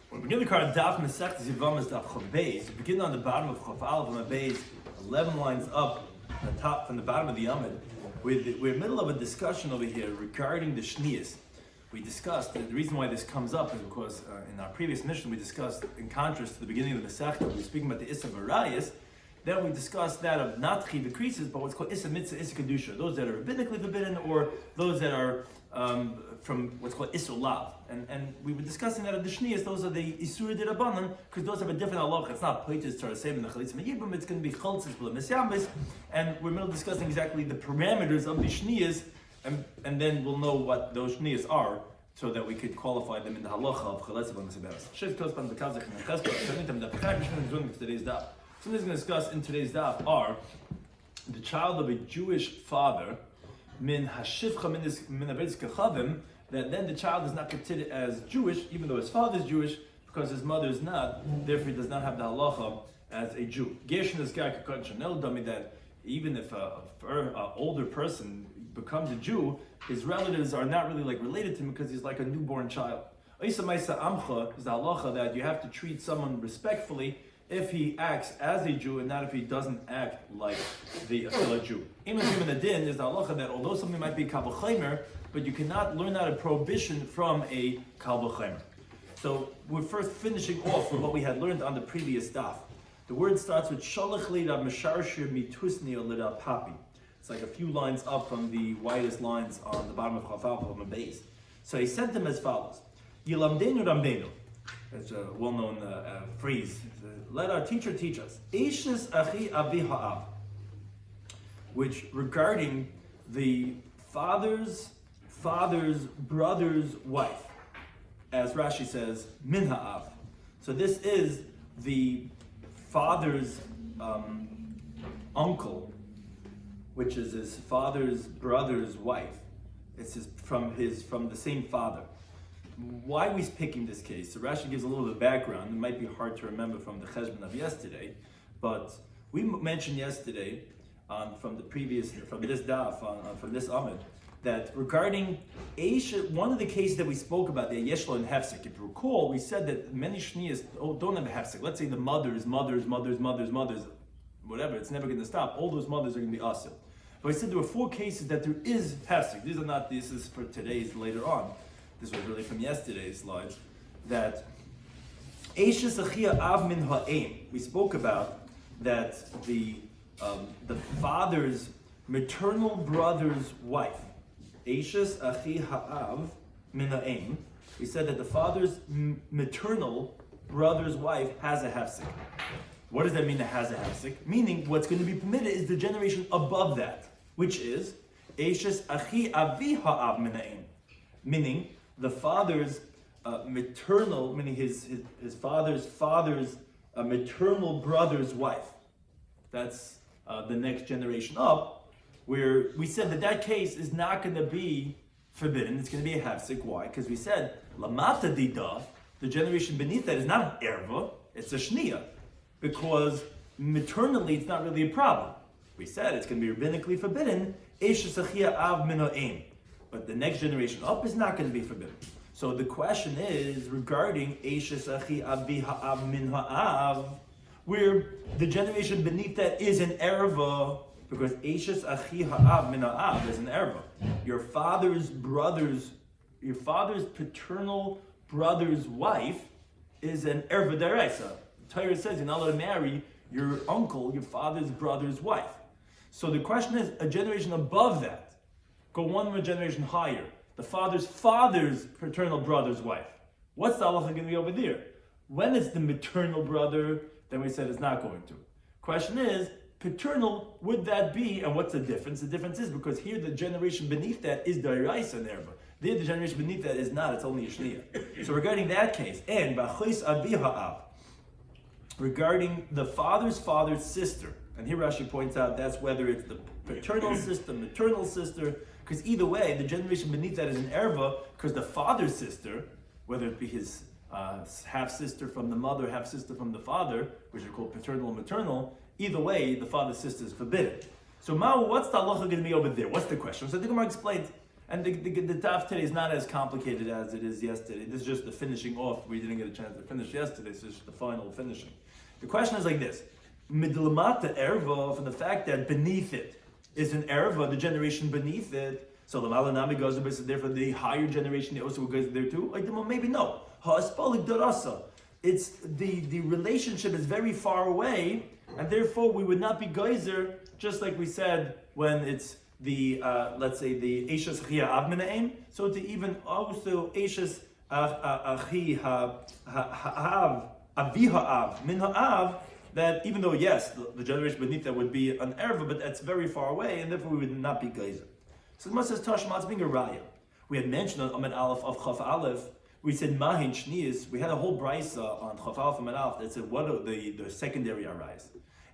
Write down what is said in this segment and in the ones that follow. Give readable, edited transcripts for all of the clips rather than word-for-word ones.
When we begin the card Daf Mesech Yevamos Daf Beis, we begin on the bottom of Chaf Aleph on the Beis, 11 lines up, the top from the bottom of the Amid. We're in the middle of a discussion over here regarding the Shnias. We discussed the reason why this comes up is because in our previous mission we discussed, in contrast to the beginning of the Masechta, we were speaking about the Issa Varayas. Then we discussed that of not Chi decreases, but what's called Issa Mitzvah, Issa Kedusha, those that are rabbinically forbidden or those that are from what's called Issa Lav. And we were discussing that of the Shnias, those are the Isur D'Rabbanan, because those have a different halacha. It's not Pleitis Torah Seim and the Chalitz Me'yibim, it's going to be Chaltzis B'la Mesyamis, and we're middle discussing exactly the parameters of the Shnias, and then we'll know what those Shnias are, so that we could qualify them in the halacha of Chaltzis B'la Mesyamis. Shev Tospan B'Kazach and Cheskel, today's daf. So we're going to discuss in today's daf are the child of a Jewish father, min hashivcha min abeitz kechavim, that then the child is not considered as Jewish, even though his father is Jewish, because his mother is not, therefore he does not have the halacha as a Jew. Gershon is guy that even if an older person becomes a Jew, his relatives are not really like related to him because he's like a newborn child. Isa Maisa Amcha is the halacha that you have to treat someone respectfully if he acts as a Jew and not if he doesn't act like the Jew. Even the din is the halacha that although something might be Kal V'Chomer, but you cannot learn out a prohibition from a Kal V'Chomer. So we're first finishing off with what we had learned on the previous daf. The word starts with Shalach li Rav Mesharsher mitusni li Rav Papi. It's like a few lines up from the widest lines on the bottom of Chaf Aleph on the base. So he sent them as follows: Yilamdenu Ramdenu. It's a well-known phrase. Let our teacher teach us. Eishes achi avi ha'av, which regarding the father's brother's wife, as Rashi says, min ha'av. So this is the father's uncle, which is his father's brother's wife. It's from the same father. Why are we picking this case? So Rashi gives a little bit of background. It might be hard to remember from the cheshbon of yesterday, but we mentioned yesterday from this daf, from this amid, that regarding Eisha, one of the cases that we spoke about, the Yeshlo and Hefsek, if you recall, we said that many Shnias don't have a Hefsek. Let's say the mothers, whatever, it's never going to stop. All those mothers are going to be awesome. But I said there were 4 cases that there is Hefsek. This is for today's later on. This was really from yesterday's slides, that Eishes Achia Av Min Ha'em. We spoke about that the father's maternal brother's wife, Eishes Achi Ha'av Min Ha'em. We said that the father's maternal brother's wife has a hefsek. What does that mean, that has a hefsek? Meaning, what's going to be permitted is the generation above that, which is Eishes Achi Avi Ha'av Min Ha'em. Meaning, the father's maternal, meaning his father's maternal brother's wife. That's the next generation up, where we said that case is not going to be forbidden. It's going to be a hefsek. Why? Because we said lamata dida, the generation beneath that is not an erva, it's a shniya, because maternally it's not really a problem. We said it's going to be rabbinically forbidden. Eishes achia av min ha'em. But the next generation up is not going to be forbidden. So the question is regarding Eishes Achi Avi Ha'av Min Ha'av, where the generation beneath that is an erva, because Eishes Achi Ha'av Min Ha'av is an erva. Your father's paternal brother's wife is an erva deraisa. The Torah says you're not allowed to marry your uncle, your father's brother's wife. So the question is, a generation above that, go one more generation higher, the father's paternal brother's wife. What's the halacha going to be over there? When it's the maternal brother, then we said it's not going to. Question is, paternal, would that be, and what's the difference? The difference is because here the generation beneath that is deraisa and erva. There the generation beneath that is not, it's only a shniya. So regarding that case, and b'achos avi ha'av, regarding the father's sister, and here Rashi points out that's whether it's the paternal sister, maternal sister, because either way, the generation beneath that is an erva, because the father's sister, whether it be his half-sister from the mother, half-sister from the father, which are called paternal and maternal, either way, the father's sister is forbidden. So what's the halacha going to be over there? What's the question? So the Gemara explains, And the daf today is not as complicated as it is yesterday. This is just the finishing off. We didn't get a chance to finish yesterday, so it's just the final finishing. The question is like this. Midlamata erva, from the fact that beneath it is an erva, the generation beneath it, so the malanami goes a bit, so therefore the higher generation, they also goes there too? Like, well, maybe no. Ha'aspalik darasa. It's the relationship is very far away, and therefore we would not be geyser, just like we said when it's the let's say the Eishas Achia Av Minaim, so to even also Eishas Achi Ha'av Avi Ha'av Min Ha'av, that even though yes, the generation beneath that would be an erva, but that's very far away, and therefore we would not be geyser. So the Gemara says Tashma, it's being a raya. We had mentioned on Amid Aleph of Chaf Aleph, we said Mahin Shnias, we had a whole brisa on Chaf Aleph Amid Aleph that said what are the secondary arise.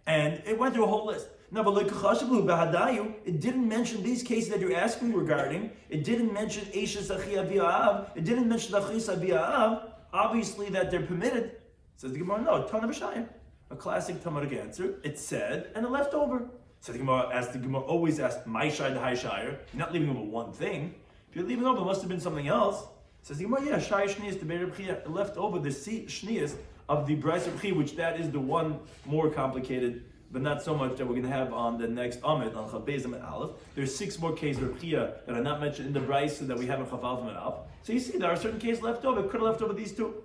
And it went through a whole list. Now, but like it didn't mention these cases that you're asking regarding. It didn't mention Eishes Achi Avi Ha'av. It didn't mention Achis Avi Ha'av. Obviously, that they're permitted. Says the Gemara, no, Tana B'Shayim. A classic Talmudic answer. It said, and it left over. So the Gemara always asked, my shai the high shire. You're not leaving over one thing. If you're leaving over, it must have been something else. Says the Gemara, yeah, shai shnias the Be'er B'chia. It left over the shnias of the B'rais B'chia, which that is the one more complicated, but not so much that we're going to have on the next Amid, on Chav Beis and Aleph. There's 6 more cases of B'chia that are not mentioned in the B'rais that we have in Chav Aleph and Aleph. So you see, there are certain cases left over. It could have left over these two.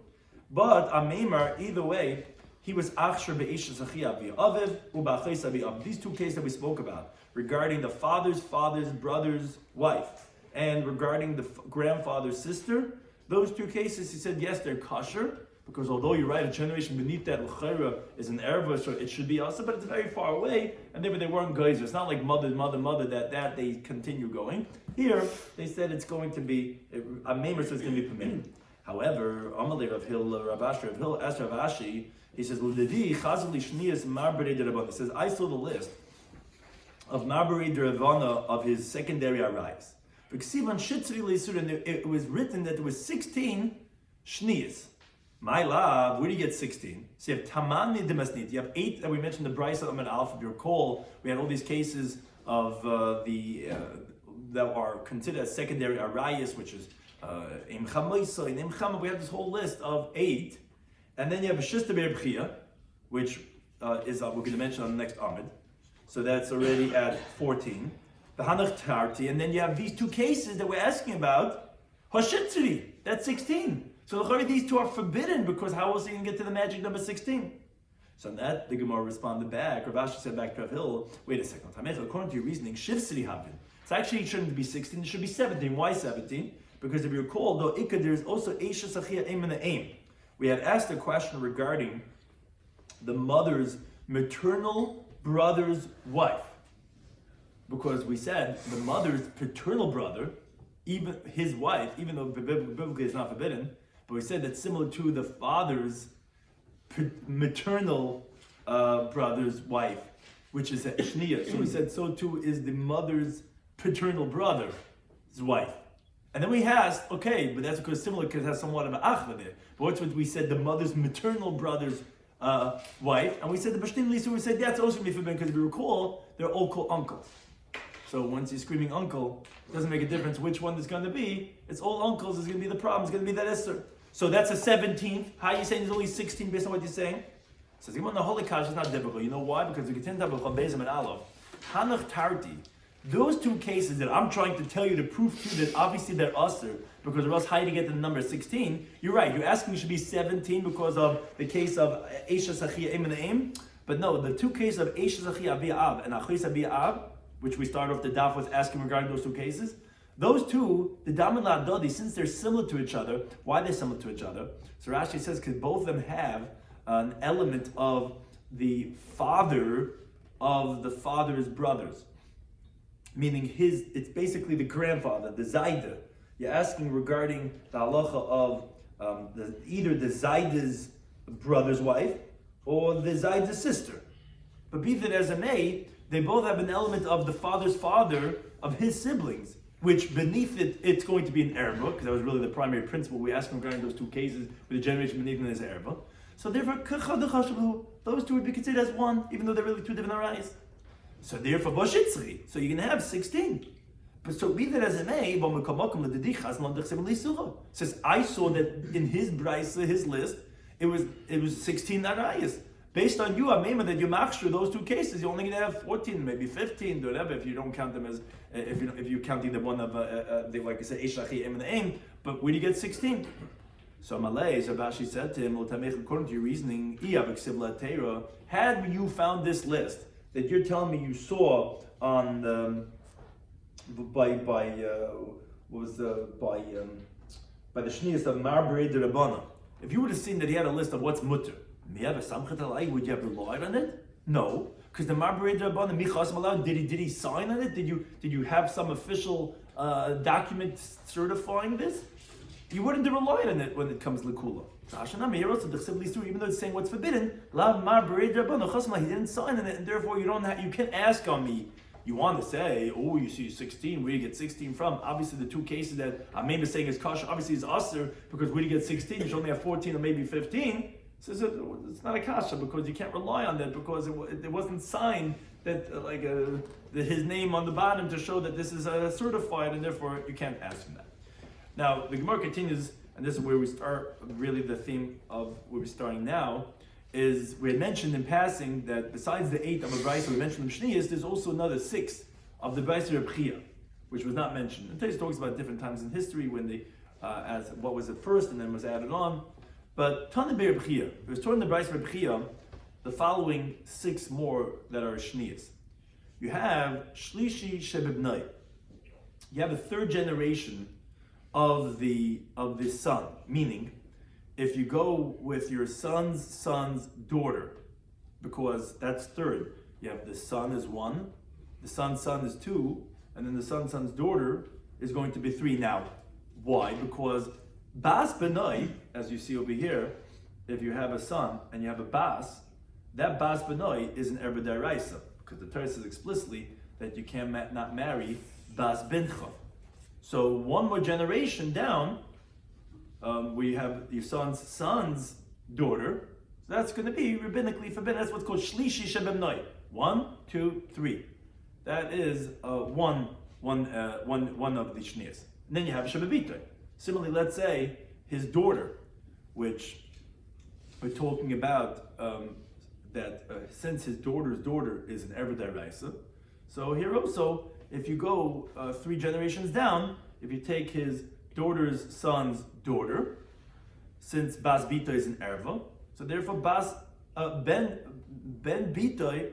But Amemar, either way, he was Achshar Be'ishes Achia Aviv U'Ba'achis Aviv. These 2 cases that we spoke about regarding the father's brother's wife and regarding the grandfather's sister, those 2 cases, he said, yes, they're kosher, because although you're right, a generation beneath that l'chayra is an erva, so it should be also, but it's very far away, and therefore they weren't geyser. It's not like mother, that they continue going. Here, they said it's going to be, a maimer says it's going to be permitted. However, Amalei Rav Hill, Rav Hill asked Rav Ashi, he says, he says, I saw the list of Marberei Deravana of his secondary arayos. And it was written that there was 16 shnias. My love, where do you get 16? So you have Tamani Demasnit. You have 8 that we mentioned the Bryce Amid Aleph. If you recall, we had all these cases of that are considered as secondary arayos, which is Im Chamoisa, in Im Chama. We have this whole list of 8. And then you have a Shista Be'er B'chia, which is we're going to mention on the next Amid. So that's already at 14. The Hanach Tarti, and then you have these 2 cases that we're asking about. Hashitzri, that's 16. So these 2 are forbidden, because how else are you going to get to the magic number 16? So on that, the Gemara responded back. Rav Ashi said back to Rav Hill, wait a second, according to your reasoning, Shivsri Havin. So actually it shouldn't be 16, it should be 17. Why 17? Because if you recall, though Ikka, there's also Eisha Sachia Aim and Aim. We had asked a question regarding the mother's maternal brother's wife. Because we said the mother's paternal brother, even his wife, even though biblically it's not forbidden, but we said that's similar to the father's maternal brother's wife, which is a shniya. So we said so too is the mother's paternal brother's wife. And then we asked, okay, but that's because it's similar because it has somewhat of an achva there. But what's what we said, the mother's maternal brother's wife, and we said the Bashtim Lisa, we said that's also going to be forbidden because if you recall, they're all called uncles. So once you're screaming uncle, it doesn't make a difference which one it's going to be. It's all uncles is going to be the problem. It's going to be that Esther. So that's a 17th. How are you saying there's only 16 based on what you're saying? So the Holy Kash is not difficult. You know why? Because we can tell about Bezim and Aleph. Hanach Tarti. Those 2 cases that I'm trying to tell you to prove to you that obviously they're Esther, because or else how do you get to the number 16? You're right. You're asking me should be 17 because of the case of Eisha Sachia Aim and Aim. But no, the 2 cases of Eisha Sachia Avi Av and Achis Avi Av, which we started off the daf with asking regarding those 2 cases. Those 2, the Dam and La'adodi, since they're similar to each other, why they're similar to each other? So Rashi says because both of them have an element of the father of the father's brothers. Meaning it's basically the grandfather, the Zayda. You're asking regarding the halacha of either the Zayda's brother's wife or the Zayda's sister. But be that as it may, they both have an element of the father's father of his siblings, which beneath it, it's going to be an erba, because that was really the primary principle we asked regarding those 2 cases, with the generation beneath it is erba. So therefore, those 2 would be considered as one, even though they're really 2 different arayos. So therefore, Boshitzri, so you're going to have 16. But so be that as it may, says I saw that in his brisa, his list, it was 16 arayas. Based on you, Amema, that you machshur those two cases, you're only going to have 14, maybe 15, whatever, if you don't count them as, if you count either one of, like I said, Eshachi, Em, and Aim, but where do you get 16? So Malay, so Rashi said to him, according to your reasoning, had you found this list that you're telling me you saw on the, by the Shniyas of Marbrei de Rabbana, if you would have seen that he had a list of what's mutter, would you have relied on it? No, because the Marbrei de Rabbana, Michas Malav, did he sign on it? Did you have some official document certifying this? You wouldn't have relied on it when it comes to Kula. Even though it's saying what's forbidden, he didn't sign on it, and therefore you can't ask on me. You want to say, oh, you see 16, where do you get 16 from? Obviously the two cases that Amem is saying is kasha, obviously is aser, because where do you get 16? You should only have 14 or maybe 15. So it's not a kasha, because you can't rely on that, because it wasn't signed that his name on the bottom to show that this is certified, and therefore you can't ask him that. Now, the Gemara continues, and this is where we start, really the theme of where we're starting now, is we had mentioned in passing that besides the 8 of a brayso we mentioned in Shniyas, there's also another 6 of the brayso of Chia, which was not mentioned. And Tais talks about different times in history when they, as what was at first and then was added on. But Tana Be'er Chia, it was taught in the brayso of Chia, the following 6 more that are Shniyas. You have Shlishi Shebibnai. You have a third generation of the son, meaning if you go with your son's daughter, because that's third, you have the son is 1, the son's son is 2, and then the son's daughter is going to be 3 now. Why? Because Bas Benai, as you see over here, if you have a son and you have a Bas, that Bas Benai is an Erbe Daraisa, because the Torah says explicitly that you cannot marry Bas Bincha. So one more generation down, we have your son's daughter. So that's going to be rabbinically forbidden. That's what's called shlishi shebemnoi. 1, 2, 3. That is one of the shniyas. And then you have shebebitoi. Similarly, let's say his daughter, which we're talking about that since his daughter's daughter is an Erbe Daraisa. So here also, if you go 3 generations down, if you take his daughter's son's daughter, since Bas Bita is an Erva, so therefore Bas Ben Bitoy,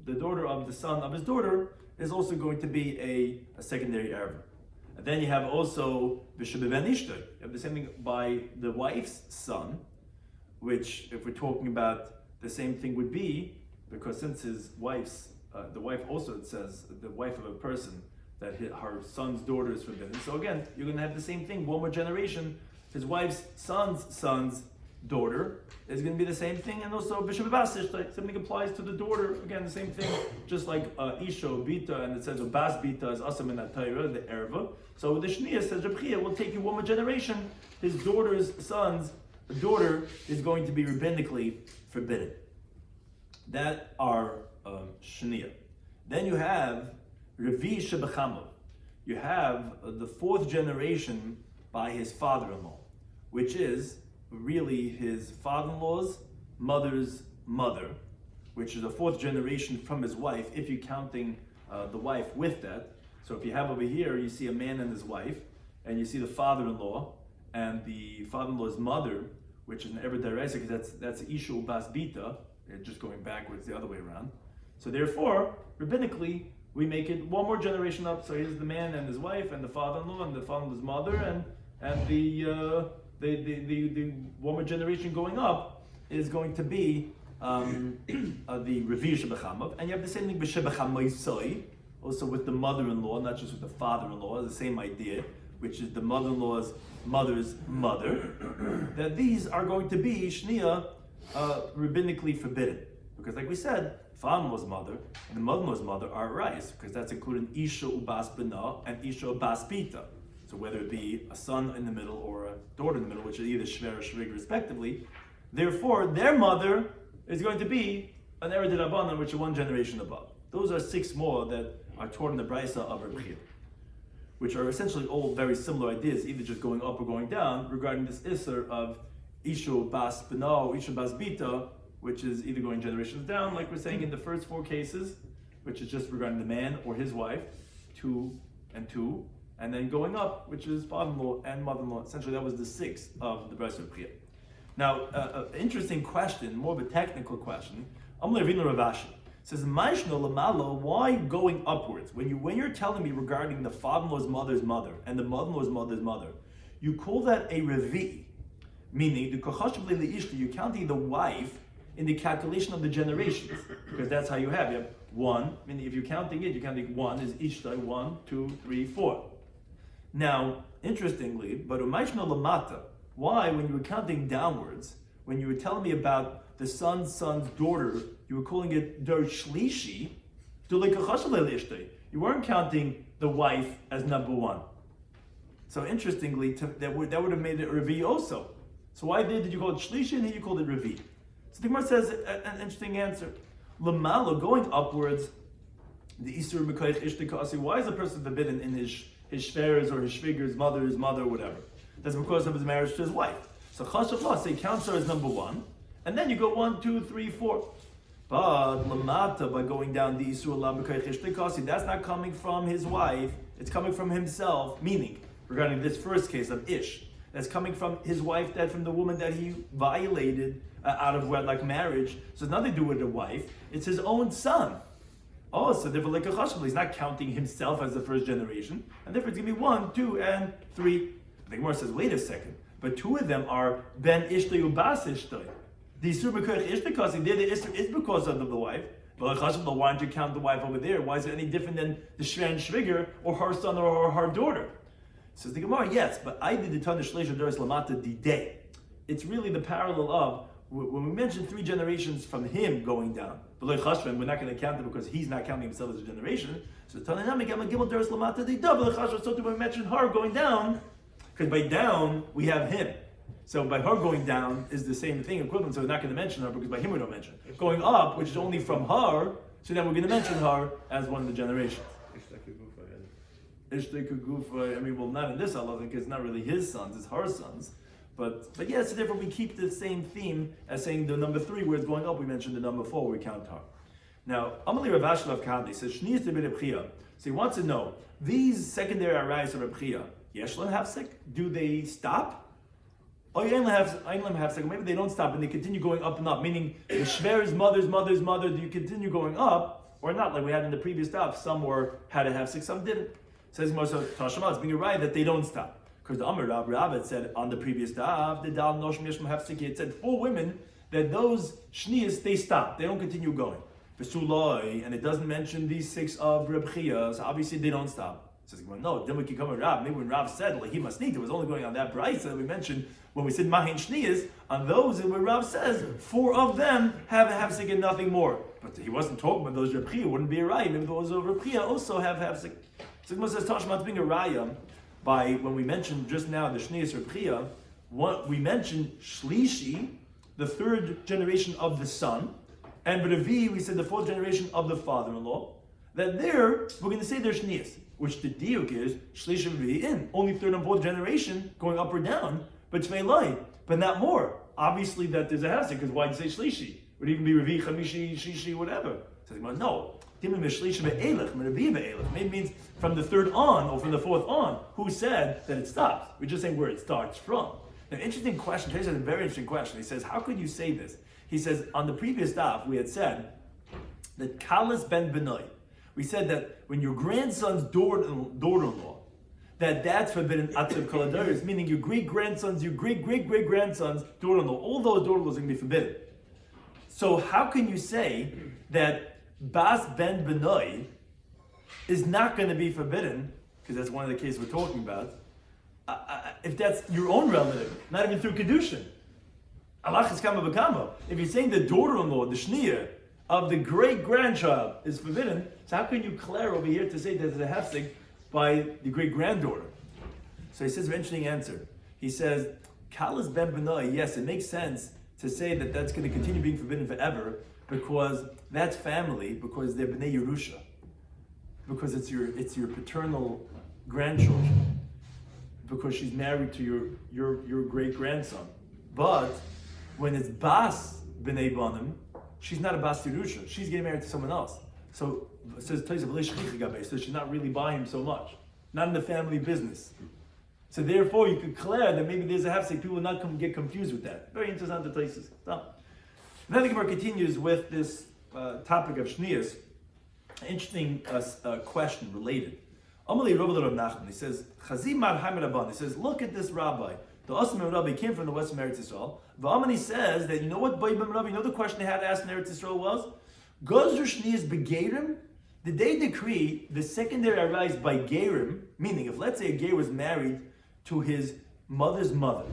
the daughter of the son of his daughter, is also going to be a secondary Erva. And then you have also B'Shebe Ben Ishtoy. You have the same thing by the wife's son, which if we're talking about the same thing would be, because since his wife's the wife also, it says, the wife of a person, that her son's daughter is forbidden. So again, you're going to have the same thing, one more generation. His wife's son's daughter is going to be the same thing, and also Bishop Bas Ishtai, something applies to the daughter. Again, the same thing, just like Isho, Bita, and it says Bas Bita is Asam in Atayra, the Erva. So the Shniya says, Reb Chia will take you one more generation. His daughter's son's daughter is going to be rabbinically forbidden. That are Shniya. Then you have Revi Shebechamav. You have the 4th generation by his father-in-law, which is really his father-in-law's mother's mother, which is a 4th generation from his wife, if you're counting the wife with that. So if you have over here, you see a man and his wife, and you see the father-in-law, and the father-in-law's mother, which is an Erbe Daraisa, because that's Ishu Bas Bita, just going backwards the other way around. So therefore, rabbinically, we make it one more generation up. So here's the man and his wife, and the father-in-law, and the father-in-law's mother, and the one more generation going up is going to be the Revi Shebechamav. And you have the same thing with Shebechamaisoi, also with the mother-in-law, not just with the father-in-law, the same idea, which is the mother-in-law's mother's mother. That these are going to be Shniya rabbinically forbidden. Because like we said, father-in-law's mother and the mother-in-law's mother are rice, because that's including Isha Ubas Bina and Isha Ubas Bita. So whether it be a son in the middle or a daughter in the middle, which is either Shver or Shvig respectively, therefore their mother is going to be an Ered Rabbanan, which is 1 generation above. Those are 6 more that are taught in the Brisa of Rabbi Chia, which are essentially all very similar ideas, either just going up or going down, regarding this Isser of Ishu Bas Bino, Ishu Bas Bita, which is either going generations down, like we're saying in the first 4 cases, which is just regarding the man or his wife, 2 and 2, and then going up, which is father-in-law and mother-in-law. Essentially, that was the 6th of the Brisa of Rabbi Chia. Now, an interesting question, more of a technical question. Amar Ravina Ravashi says, "Maishno lamalo, why going upwards? When you're telling me regarding the father-in-law's mother's mother and the mother-in-law's mother's mother, you call that a revi, meaning the kochashav leishta, you're counting the wife in the calculation of the generations, because that's how you have 1. Meaning, if you're counting it, you're counting 1 is ishta, 1, 2, 3, 4. Now, interestingly, but umaishno lamata. Why, when you were counting downwards, when you were telling me about the son's daughter, you were calling it der shlishi, you weren't counting the wife as number 1. So interestingly, that would have made it revi also. So why did you call it shlishi and here you called it revi? So the Gemara says an interesting answer. Lamalo, going upwards, the Isur Mekayich Ishtikasi, why is a person forbidden in his shveres or his shviger's mother, whatever? That's because of his marriage to his wife. So Chashav Lah, say counts her as number 1, and then you go 1, 2, 3, 4. But Lamata, by going down the Isur Allah Mekayich Ishtikasi, that's not coming from his wife, it's coming from himself, meaning, regarding this first case of Ish, that's coming from his wife, that from the woman that he violated out of wedlock marriage. So it's nothing to do with the wife, it's his own son. Oh, so therefore, like a chashbal, he's not counting himself as the first generation, and therefore it's going to be 1, 2, and 3. The Gemara says, wait a second, but 2 of them are ben ishtay ubas ishtay. The isur b'koich ishtakasi, there the isur is because of the wife. But why don't you count the wife over there? Why is it any different than the shver and shviger, or her son or her daughter? Says the Gemara, yes, but I did the ton of shleisha doris lamata diday. It's really the parallel of when we mentioned 3 generations from him going down. But like Chashvan, we're not going to count it because he's not counting himself as a generation. So Tananami Gamma Gimel Doris Lamata diday. But like Chashvan, so when we mentioned her going down, because by down we have him. So by her going down is the same thing, equivalent. So we're not going to mention her because by him we don't mention her. Going up, which is only from her, so then we're going to mention her as one of the generations. Ishtay Kugufa, I mean, well, not in this Allah, because it's not really his sons, it's her sons. But yes, so therefore we keep the same theme as saying the number 3, where it's going up, we mentioned the number 4, we count her. Now, Amali Rav Ashlav Kadli says, Shnias de Reb Chia. So he wants to know, these secondary arayos of Reb Chia, Yeshlan Hafsek, do they stop? Or maybe they don't stop and they continue going up and up, meaning the Shver's mother, do you continue going up or not? Like we had in the previous Daf, some had a Hafsek, some didn't. Says Moshe Tashma, it's being right that they don't stop. Because the Amar Rav said on the previous Daf, the Dal Noshim Yeshma Hafsek, it said 4 women, that those Shnias, they stop, they don't continue going. And it doesn't mention these 6 of Reb Chia, so obviously they don't stop. Says, no, then we can come with Rav. Maybe when Rav said, like, he must need, it was only going on that brisa that we mentioned when we said Mahin Shnias, on those where Rav says, 4 of them have a hafsik and nothing more. But he wasn't talking about those Reb Chia, wouldn't be a raya. Maybe those of Reb Chia also have hafsik. So it says, Tashmat being a raya, by when we mentioned just now the Shnias Reb Chia, we mentioned Shlishi, the 3rd generation of the son, and B'Revi, we said the 4th generation of the father-in-law, that there, we're going to say they're Shnias, which the diuk is, Shlish and in, only 3rd and 4th generation, going up or down, but Tvei but not more. Obviously that there's a hafsek, because why'd you say Shlishi? Would even be Revi, Chamishi, Shishi, whatever. So no. Maybe it means from the 3rd on, or from the 4th on, who said that it stops? We're just saying where it starts from. An interesting question, Taisa has a very interesting question. He says, how could you say this? He says, on the previous daf, we had said that Kalas ben Benoi, we said that when your grandson's daughter-in-law, that's forbidden atzav koladoris, meaning your great-grandsons, your great-great-great-grandsons, daughter-in-law, all those daughter-in-laws are going to be forbidden. So how can you say that Bas ben Benoi is not going to be forbidden, because that's one of the cases we're talking about, if that's your own relative, not even through Kedushin? Allah is kama b'kama. If you're saying the daughter-in-law, the shniya, of the great-grandchild is forbidden, so how can you declare over here to say that it's a hefsek by the great-granddaughter? So he says an interesting answer. He says, Kalas ben Benoi, yes, it makes sense to say that that's going to continue being forbidden forever, because that's family, because they're Bnei Yerusha. because it's your paternal grandchildren, because she's married to your great grandson. But when it's Bas B'nei Banim, she's not a Bas Yerusha. She's getting married to someone else. So it says so she's not really by him so much, not in the family business. So therefore, you could declare that maybe there's a half-say people will not get confused with that. Very interesting the places. So, then the Gemara continues with this topic of Shnias. Interesting question related. Amalei Rabbi Nachman. He says, Chazim Mar Hamed Rabban. He says, look at this rabbi. The Osman Rabbi came from the western Eretz Yisrael. V'amani says that you know what Baibim Rabbi. You know the question they had to ask in Eretz Yisrael was, Gozer Shnias Begerim. Did they decree the secondary arise by Gerim? Meaning, if let's say a Ger was married to his mother's mother,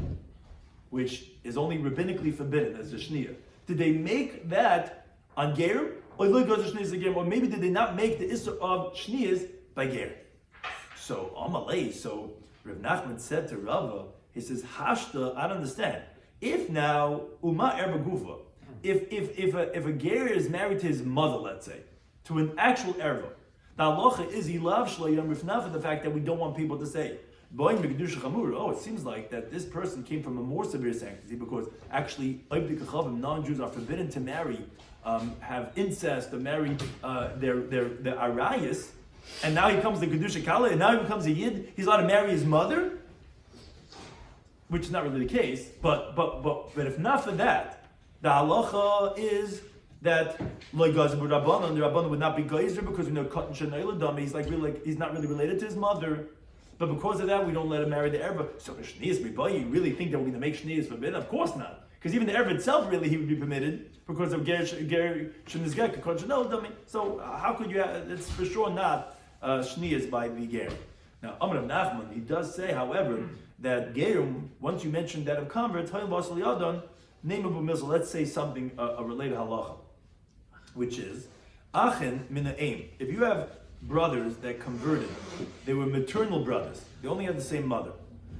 which is only rabbinically forbidden as a Shnia, did they make that on Gerim? Or maybe did they not make the Issur of Shnias by Ger? So Amalei, so Rav Nachman said to Rava, he says, Hashta, I don't understand. If now Uma Erba Gufa, if a Ger is married to his mother, let's say, to an actual erva, the halacha is he loves shloyam rifna for the fact that we don't want people to say, oh, it seems like that this person came from a more severe sanctity because actually non-Jews are forbidden to marry, have incest, to marry their arayas, and now he comes to kedusha kala, and now he becomes a yid. He's allowed to marry his mother, which is not really the case. But if not for that, the halacha is that the Rabbanon would not be geyser because we know Katan Shanayla Dami. He's not really related to his mother. But because of that, we don't let him marry the erva. So Shnias Mibai, you really think that we're going to make Shnias forbidden? Of course not. Because even the erva itself, really, he would be permitted because of Ger Shanizgek, Katan Shanayla Dami. So how could you have, it's for sure not Shnias by the Ger. Now, Amar of Nachman, he does say, however, that Gerim, once you mentioned that of converts, name of a missile, let's say something, a related halacha, which is, Achen min ha'em. If you have brothers that converted, they were maternal brothers, they only had the same mother.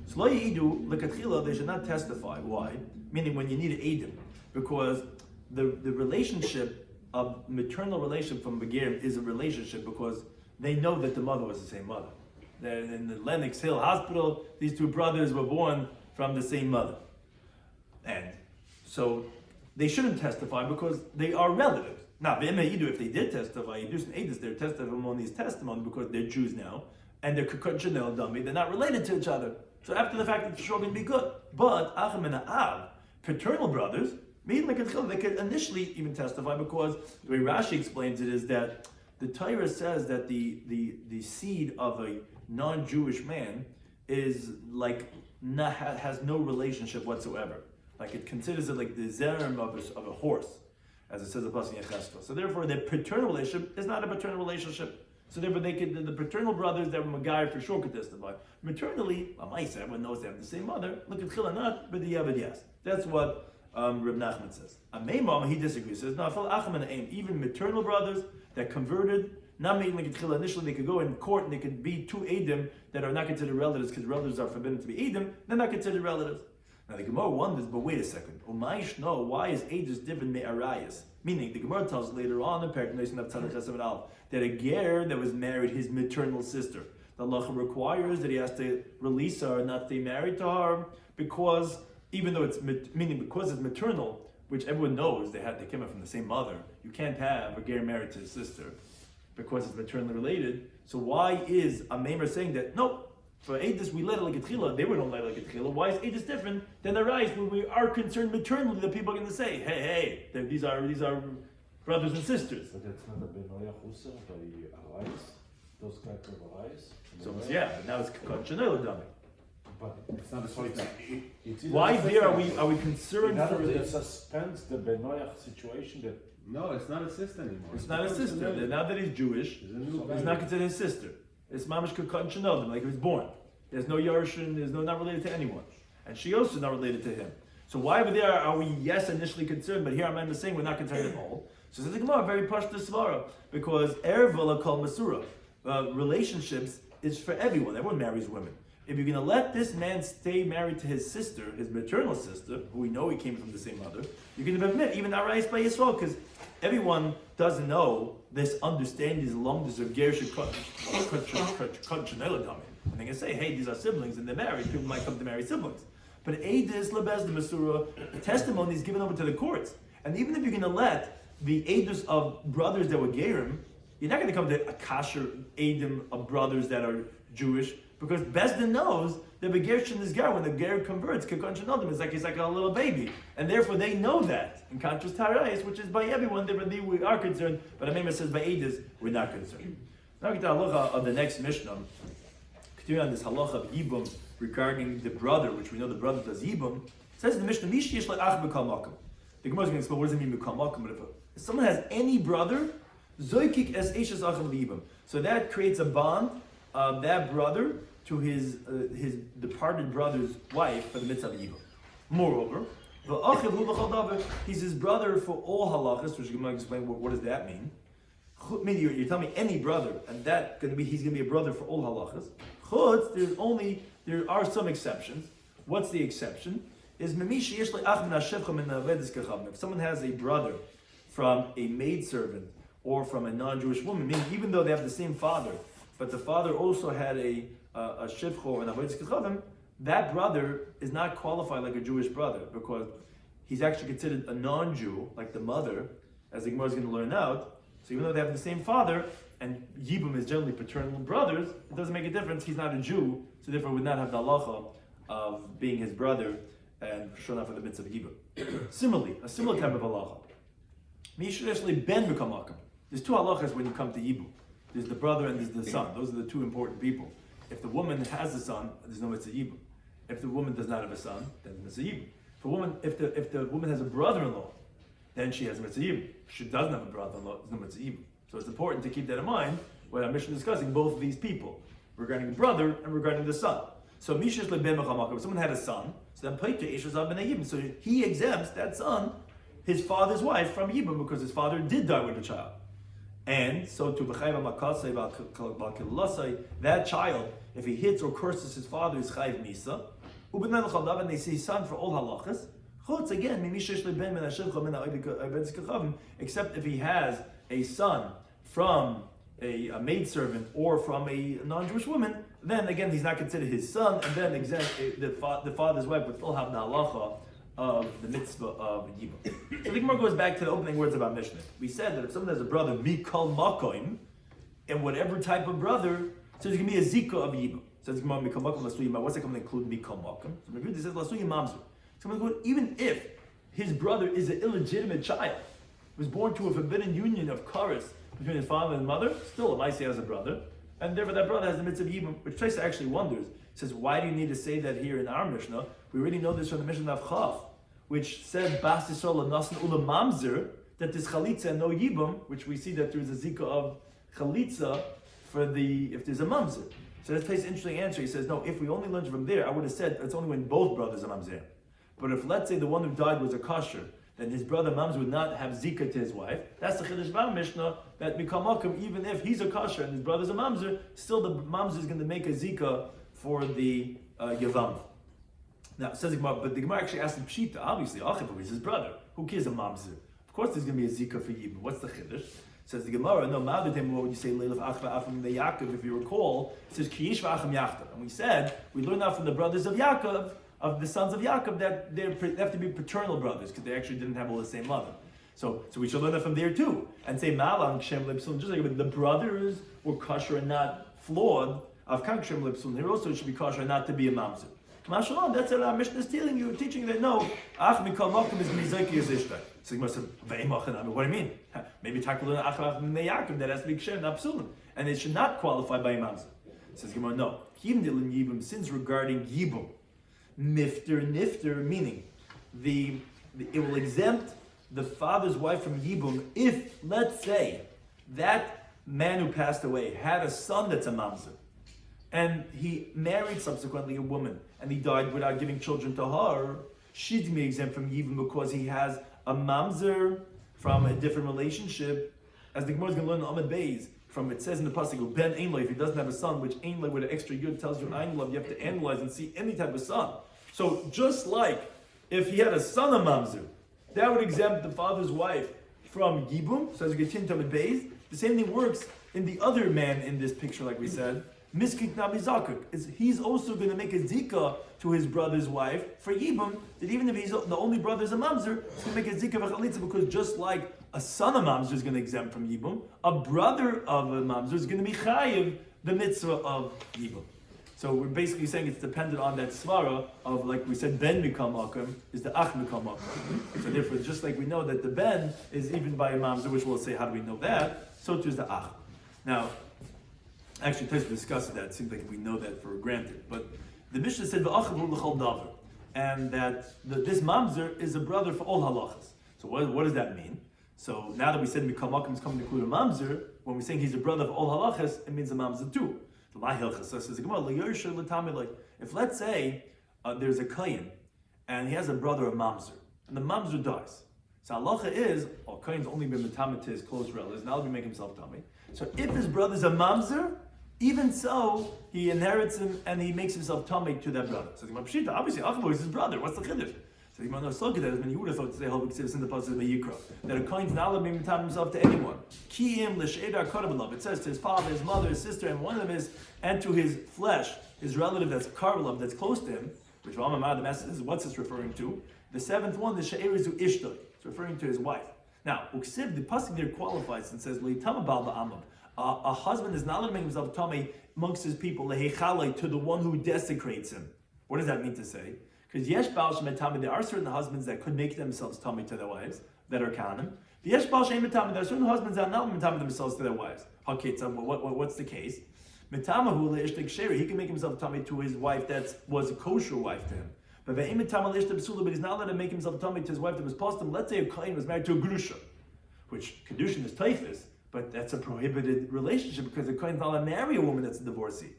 So lo yidu lekatchila, they should not testify. Why? Meaning when you need an edim, because the relationship of maternal relationship from Begerim is a relationship because they know that the mother was the same mother. In the Lenox Hill Hospital, these two brothers were born from the same mother. And so they shouldn't testify because they are relatives. Now, if they did testify, they're testimony's testimony because they're Jews now, and they're Kukut Chanel dummy, they're not related to each other. So after the fact, it's sure going to be good. But Achim and Av, paternal brothers, they could initially even testify because the way Rashi explains it is that the Torah says that the seed of a non-Jewish man is like has no relationship whatsoever. Like it considers it like the zerem of a horse, as it says in Pasuk Yecheskel. So therefore, their paternal relationship is not a paternal relationship. So therefore, the paternal brothers that were Magai for sure could testify. Maternally, everyone knows they have the same mother. Look at Chila, not, but the Yavad, yes. That's what Reb Nachman says. Ameimam, he disagrees. He says, no, even maternal brothers that converted, not making like Chila, initially they could go in court and they could be two Edim that are not considered relatives because relatives are forbidden to be Edim, they're not considered relatives. Now the Gemara wonders, but wait a second. Why is Eidus different me Arayas? Meaning the Gemara tells later on in Perek that a ger that was married his maternal sister, the halacha requires that he has to release her and not stay married to her because even though it's because it's maternal, which everyone knows they came out from the same mother, you can't have a ger married to his sister because it's maternally related. So why is a Maimer saying that no? For Eidus, we let it like a tchila. They don't let it like a tchila. Why is Eidus different than the rice when we are concerned maternally that people are going to say, hey, these are brothers and sisters. But that's not a benoya chusa by arais, those kinds of arais. So yeah, but now it's kachanel dummy. But it's not a it's why there are we concerned for it suspends the benoya situation that. No, it's not a sister anymore. It's not a sister. Now that he's Jewish, he's not considered his sister. It's mamish kukot shenodem, like he was born. There's no Yarshin, not related to anyone. And she also is not related to him. So why over there are we, initially concerned, but here I'm saying we're not concerned at all. So says the Gemara, very pashta svara, because erva la kol masura, relationships is for everyone. Everyone marries women. if you're going to let this man stay married to his sister, his maternal sister, who we know he came from the same mother, you're going to admit even Arayis by Yisrael, because everyone doesn't know this understanding, these lumdus of Gersh and they can say, hey, these are siblings and they're married. People might come to marry siblings. But Eidus Lebez the Masura, testimony is given over to the courts. And even if you're going to let the Eidus of brothers that were Gerim, you're not going to come to a kasher Eidim of brothers that are Jewish, because Bezdin knows that the Gershin is Ger, when the Ger converts, Kekon Shanodim, it's like a little baby. And therefore they know that, in contrast to Harayis, which is by everyone, we are concerned, but Amema says by Eidus, we're not concerned. Now we get the halacha of the next Mishnah. Continuing on this halacha of Yibum regarding the brother, which we know the brother does Yibum, it says in the Mishnah, Mish Yesh Le'ach B'kal Makom. The Gemara is going to explain what does it mean B'kal Makom, but if someone has any brother, Zoykik es Eishes Achim Yibum. So that creates a bond of that brother to his departed brother's wife for the mitzvah of Yibum. Moreover, he's his brother for all halachas, which I'm going to explain what does that mean. Meaning you're telling me any brother, and he's going to be a brother for all halachas. Chutz, there are some exceptions. What's the exception? Is if someone has a brother from a maidservant or from a non-Jewish woman, meaning even though they have the same father, but the father also had a shivcho and a avodas kechavim, that brother is not qualified like a Jewish brother because he's actually considered a non-Jew, like the mother, as the Gemara is going to learn out. So even though they have the same father, and Yibum is generally paternal brothers, it doesn't make a difference. He's not a Jew, so therefore would not have the halacha of being his brother and shown up for the mitzvah of Yibum. Similarly, a similar type of halacha. Ben become Makam. There's two halachas when you come to Yibum. There's the brother and there's the son. Those are the two important people. If the woman has a son, there's no mitzvah Yibum. If the woman does not have a son, then there's mitzvah Yibum. If the woman has a brother-in-law, then she has a mitzvah Yibum. If she doesn't have a brother-in-law, there's no mitzvah Yibum. So it's important to keep that in mind when our mission is discussing both of these people, regarding the brother and regarding the son. So Mishish leben b'chamakam, if someone had a son, so then Pleitya Ishazav ben Yibum. So he exempts that son, his father's wife, from Yibum because his father did die with the child. And so to b'chayva makasei b'kilasei, that child, if he hits or curses his father, is chayv misa. U'b'nei l'chadav, and they see his son for all halachas. Chutz again, except if he has a son from a maidservant or from a non-Jewish woman, then again he's not considered his son, and then the father's wife would still have the halacha of the mitzvah of Yibum. So the Gemara goes back to the opening words about Mishnah. We said that if someone has a brother, mikol makoim, and whatever type of brother, so there's going to be a zika of Yibum. So it's Gemara mikol makoim lasuyim. What's that going to include mikol makoim? So maybe this says lasuyim mamzer. So even if his brother is an illegitimate child, was born to a forbidden union of kares between his father and mother, still a Maisi has a brother, and therefore that brother has the mitzvah of Yibum, which Tracy actually wonders, says, why do you need to say that here in our Mishnah? We already know this from the Mishnah of Chav, which said, Bas Yisrael Nasan Ula Mamzer, that there's Chalitza and no Yibum, which we see that there's a Zika of Chalitza if there's a Mamzer. So that's an interesting answer. He says, no, if we only learned from there, I would have said it's only when both brothers are Mamzer. But if, let's say, the one who died was a kosher, then his brother Mamzer would not have Zika to his wife. That's the Chiddush Bar Mishnah, that Mikal Makom, even if he's a kosher and his brother's a Mamzer, still the Mamzer is going to make a Zika for the Yevamot. Now, it says the Gemara, but the Gemara actually asked him Pshita, obviously, Achiv is his brother. Who cares a Mamzer? Of course there's going to be a Zika for Yibum. What's the Chiddush? Says the Gemara, no, Ma'adim, what would you say, Leilaf Achva Achim the Yaakov, if you recall, it says Kiyish V'Achim Yachtav. And we said, we learned out from the brothers of Yaakov, of the sons of Yaakov, that they have to be paternal brothers because they actually didn't have all the same mother. So we should learn that from there too, and say Malang Shem Lipsun, just like the brothers were kosher and not flawed. Of Kank Shem Lipsun, here also should be kosher and not to be a mamzer. Mashallah, that's what our Mishnah is telling you, teaching that no, Ach Mikal Makom is Mizaki as Ishtai. So you must say, what do you mean? Maybe Takulun Ach Yaakov that has to be ksher, not psulim, and it should not qualify by a mamzer. Says Gemara, no. Kivnil Yibum, since regarding Yibum. Nifter, meaning it will exempt the father's wife from Yibum if, let's say, that man who passed away had a son that's a mamzer, and he married subsequently a woman, and he died without giving children to her. She's going to be exempt from Yibum because he has a mamzer from a different relationship, as the Gemara is going to learn in Amud Beis, from it says in the pasuk Ben Ein Lo, if he doesn't have a son, which Ein Lo with an extra yud tells you Ein Lo, you have to analyze and see any type of son. So just like if he had a son of mamzer, that would exempt the father's wife from yibum. So as we continue to beis, the same thing works in the other man in this picture, like we said. Miskik nabi zakuk, he's also going to make a zika to his brother's wife for yibum. That even if he's the only brother's a mamzer, he's going to make a zika v'chalitza, because just like a son of mamzer is going to exempt from yibum, a brother of a mamzer is going to be chayiv the mitzvah of yibum. So we're basically saying it's dependent on that svara of, like we said, ben mikam akum is the ach mikam akum. So therefore, just like we know that the ben is even by a mamzer, which we'll say how do we know that, so too is the ach. Now, actually, Tosfos discussed that. It seems like we know that for granted. But the Mishnah said v'achavu l'chol davar, and that this mamzer is a brother for all halachas. So what does that mean? So now that we said mikam akum is coming to include a mamzer, when we're saying he's a brother of all halachas, it means a mamzer too. If let's say there's a kohen and he has a brother, a mamzer, and the mamzer dies, so halacha is, kohen's only been metamet to his close relatives, now he'll be making himself tummy. So if his brother's a mamzer, even so, he inherits him and he makes himself tummy to that brother. So obviously, Achavu is his brother. What's the chiddush? So you might know so good that you would have thought to say in the pasuk of Yikra that a kohen's not allowed to metamet himself to anyone. Kiim l'sheidar karabalav. It says to his father, his mother, his sister, and one of them is, and to his flesh, his relative that's karabalav, that's close to him. Which Ramamah, the message is what's this referring to? The seventh one, the she'erizu ishtoi. It's referring to his wife. Now, uksiv, the pasuk there qualifies and says leitama bal ba'amam. A husband is not allowed to make himself tummy amongst his people lehechalei, to the one who desecrates him. What does that mean to say? Because yesh baal shemetami, there are certain husbands that could make themselves tummy to their wives that are kanim. Yesh baal shemetami, there are certain husbands that are not tummy themselves to their wives. Okay, so what's the case? Metamahu leishtek sheri, he can make himself tummy to his wife that was a kosher wife to him. But he's not allowed to make himself tummy to his wife that was postum. Let's say a kohen was married to a grusha, which kedushin is typhus, but that's a prohibited relationship because a kohen's not allowed to marry a woman that's a divorcee.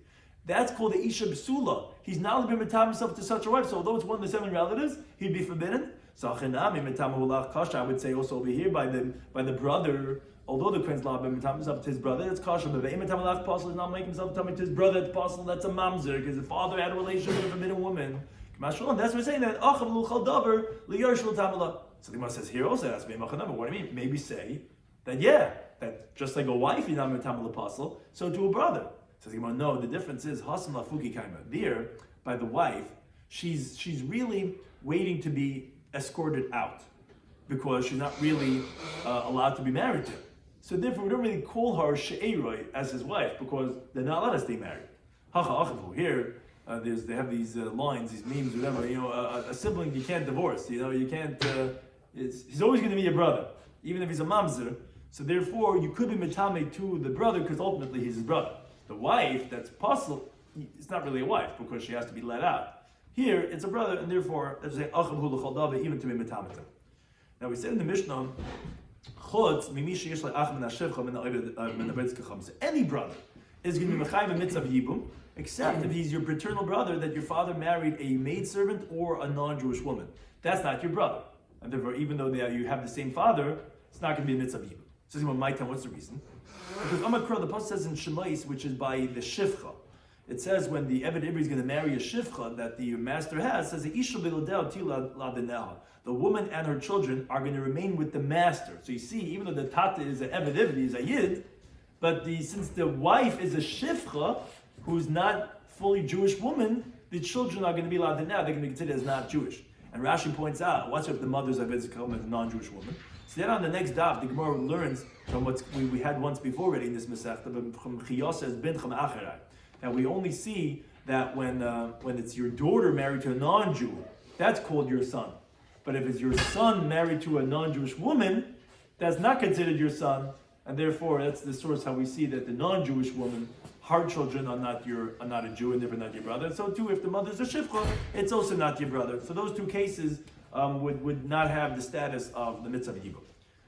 That's called the isha b'sula. He's not allowed to metam himself to such a wife. So although it's one of the seven relatives, he'd be forbidden. So I would say also over here by the brother. Although the kohen's allowed to metam himself to his brother, that's kasha. But metam possible is not making himself tummy to his brother. It's possible that's a mamzer because the father had a relationship with a forbidden woman. That's what we're saying. That so the Gemara says here also has to be machanama. What do you mean? Maybe say that that just like a wife you're not metam apostle, so to a brother. So the Gemara, no, the difference is hasam lafuki kaima. There, by the wife, she's really waiting to be escorted out because she's not really allowed to be married to him. So therefore, we don't really call her she'eroi as his wife because they're not allowed to stay married. Here, they have these lines, these memes, whatever. A sibling you can't divorce. You can't. He's always going to be your brother, even if he's a mamzer. So therefore, you could be metame to the brother because ultimately he's his brother. The wife, that's possible, it's not really a wife because she has to be let out. Here, it's a brother, and therefore, let's say even to be metame. Now we said in the Mishnah, so any brother is going to be mechayim a mitzvah yibum, except if he's your paternal brother that your father married a maidservant or a non-Jewish woman. That's not your brother. And therefore, even though you have the same father, it's not going to be a mitzvah yibum. So what's the reason? Because Amakra, the pasuk says in Shemais, which is by the shifcha, it says when the Eved Ivri is going to marry a shifcha that the master has, says the woman and her children are going to remain with the master. So you see, even though the tata is an Eved Ivri, is a yid, but since the wife is a shifcha, who's not fully Jewish woman, the children are going to be ladinah. They're going to be considered as not Jewish. And Rashi points out, what's if the mother's a non-Jewish woman? So then on the next daf, the Gemara learns from what we had once before already in this Masechta, from Chiyosas bin Cham Acharai, that we only see that when it's your daughter married to a non-Jew, that's called your son. But if it's your son married to a non-Jewish woman, that's not considered your son, and therefore that's the source how we see that the non-Jewish woman, her children are not a Jew and therefore not your brother. And so too, if the mother's a shifcha, it's also not your brother. So those two cases would not have the status of the mitzvah yibum.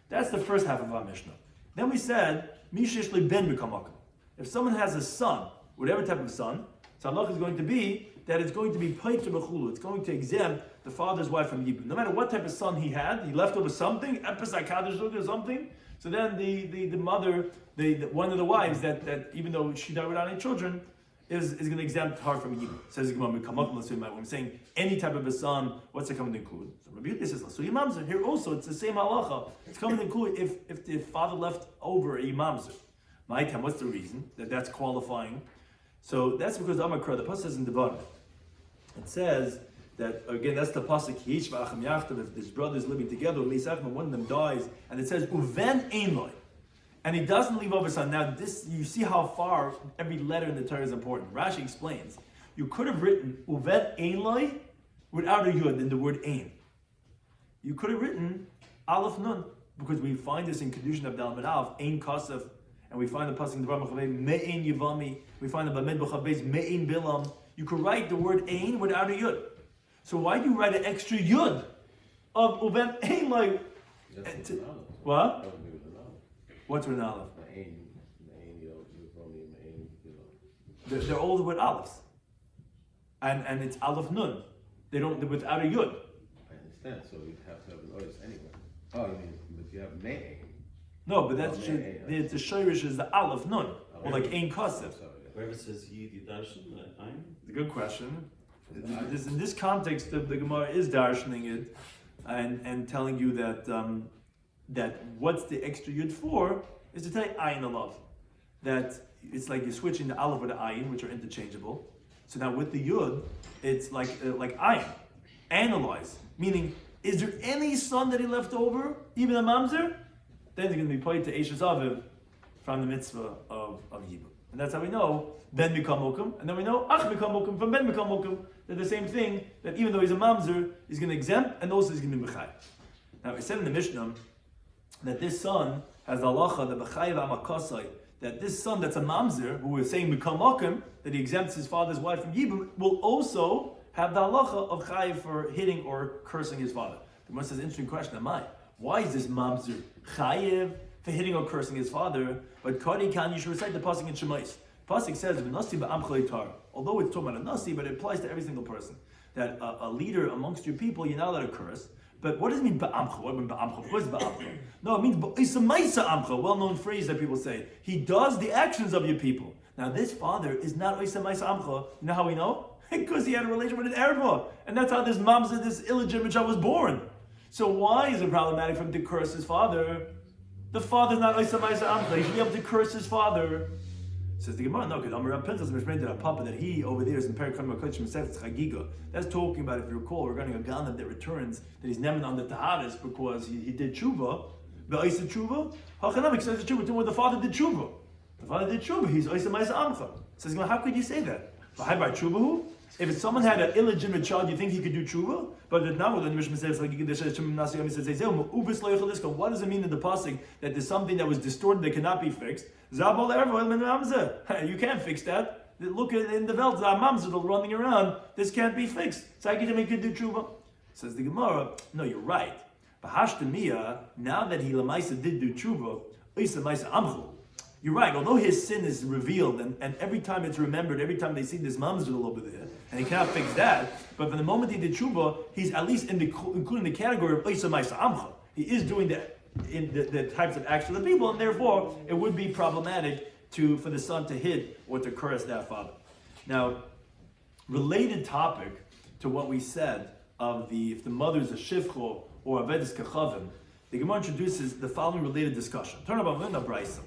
That's the first half of our Mishnah. Then we said, Mishishli ben b'kamakim. If someone has a son, whatever type of son, so halach is going to be that it's going to be paiter b'chulu. It's going to exempt the father's wife from yibum. No matter what type of son he had, he left over something, epis hakadosh or something. So then the mother, one of the wives that even though she died without any children, is going to exempt her from Yibum. Says when I'm saying any type of a son, what's it coming to include? So Rabbi Yehuda says, so Yimamzer. Here also, it's the same halacha. It's coming to include if the father left over a Yimamzer. My time, what's the reason that that's qualifying? So that's because Amakra, the pasuk says in the bottom. It says that, again, that's the pasuk, Yish v'acham yachtav, if his brothers living together, when one of them dies, and it says, Uven einloi. And he doesn't leave over son. Now, this, you see how far every letter in the Torah is important. Rashi explains, you could have written Uvet Einloi without a Yud in the word Ein. You could have written Aleph Nun, because we find this in Kedushin Abdal Medalf, Ein Kasef, and we find the pasuk in the Rambam Chavei, Me'ein Yevami, we find the Bamed B'Chavez, Me'ein Bilam. You could write the word Ein without a Yud. So why do you write an extra Yud of Uvet Einloi? What? What's with an aleph? They're all with aleph, and it's aleph nun. They're without a yud. I understand. So you have to have an otis anyway. Oh, I mean, but you have me'ein. No, but that's the shirish is the aleph nun, or like ein kasef. Wherever it says yid darshan, ein. It's a good question. In this context, the Gemara is darshaning it and telling you that what's the extra yud for is to tell you ayin alav. That it's like you're switching the aleph with the ayin, which are interchangeable. So now with the yud, it's like ayin. Analyze. Meaning, is there any son that he left over, even a mamzer? Then he's going to be paid to Eishes Aviv from the mitzvah of Yibum. And that's how we know Ben Mikam Mokum, and then we know Ach Mikam Mokum from Ben Mikam Mokum. They're the same thing, that even though he's a mamzer, he's going to exempt, and also he's going to be B'chai. Now, it said in the Mishnah that this son has the halacha, the B'chai v'amakasai, that this son that's a mamzer, who is saying Mikam Mokum, that he exempts his father's wife from Yibum, will also have the halacha of chayiv for hitting or cursing his father. The Gemara says, interesting question, Amai. Why is this mamzer chayiv for hitting or cursing his father? But Kari Khan, you should recite the pasuk in Shemais. Pasuk says, although it's talking about a nasi, but it applies to every single person. That a leader amongst your people, you're not allowed to curse. But what does it mean ba'amcha? What does it mean ba'amcha? Of course ba'amcha. No, it means ba'isamaisa amcha, well-known phrase that people say. He does the actions of your people. Now this father is not isamaisa amcha. You know how we know? Because he had a relationship with an Erva. And that's how this mamzer, this illegitimate child was born. So why is it problematic for him to curse his father? The father's not isamaisa amcha. He should be able to curse his father. Says the Gemara, no, because Amar Pinchas Mishmein did a papa that he over there is in Perikam Makodesh Mesech Chagiga. That's talking about, if you recall, regarding a Ganav that returns that he's never on the Taharis because he did tshuva. The Isa tshuva, Hachanamik says tshuva to when the father did tshuva. The father did tshuva. He's Isa Ma'isa Amcha. Says, how could you say that? If someone had an illegitimate child, you think he could do tshuva? But now when the Mishnah says, what does it mean in the pasuk that there's something that was distorted that cannot be fixed? You can't fix that. Look in the Welt, mamzer running around. This can't be fixed. So I could do tshuva. Says the Gemara, no, you're right. Now that he lamaisa did do tshuva, you're right, although his sin is revealed, and every time it's remembered, every time they see this mamzer over there, and he cannot fix that, but from the moment he did tshuva, he's at least including the category of Isa Maisa Amcha. He is doing that in the types of acts of the people, and therefore it would be problematic for the son to hit or to curse that father. Now, related topic to what we said of if the mother is a shivcho or a vedis kachavim, the Gemara introduces the following related discussion. Turn about Linda Braisa.